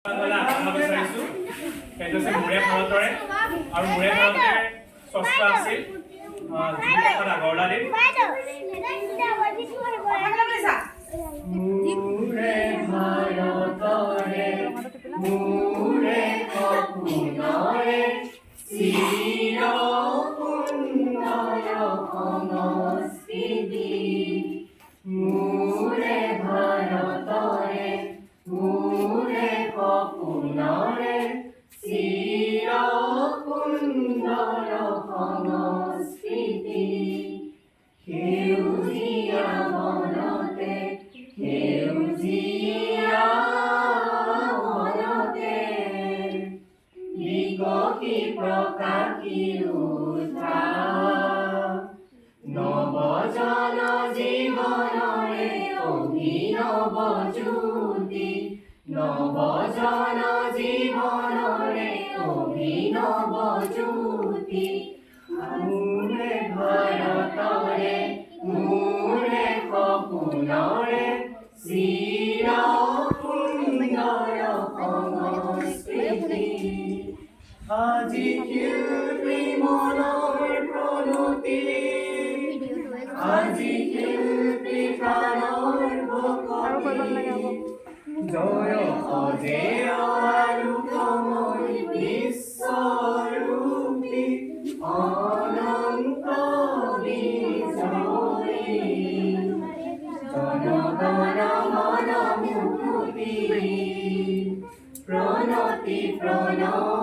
সেইটো হৈছে মোৰে ভাৰতৰে আৰু মোৰে ভাৰতৰে ষষ্ঠ আছিল আগৰলাদেৱ মোৰে ভাৰতৰে মোৰে সপোনৰে চিৰ সুন্দৰ সংস্কৃতি মোৰে ভাৰতৰে মোৰে সপোনৰে চিৰ সুন্দৰ সংস্কৃতি সেউজীয়া বনতে সেউজীয়া বনতে বিকশি প্ৰকাশি উঠা নৱজন জীৱনৰে অভিনৱ জ্যোতি নৱজন জীৱনৰে অভিনৱ জ্যোতি মোৰে ভাৰতৰে মোৰে সপোনৰে চিৰ সুন্দৰ সংস্কৃতি আজি শিল্পী মনৰ প্ৰণতি আজি শিল্পী প্ৰাণৰ ভকতি জয় অজেয় আৰু কমল বিশ্বৰূপী অনন্ত বিজয়ী জনগণ মন মুকুতি প্ৰণতি প্ৰণতি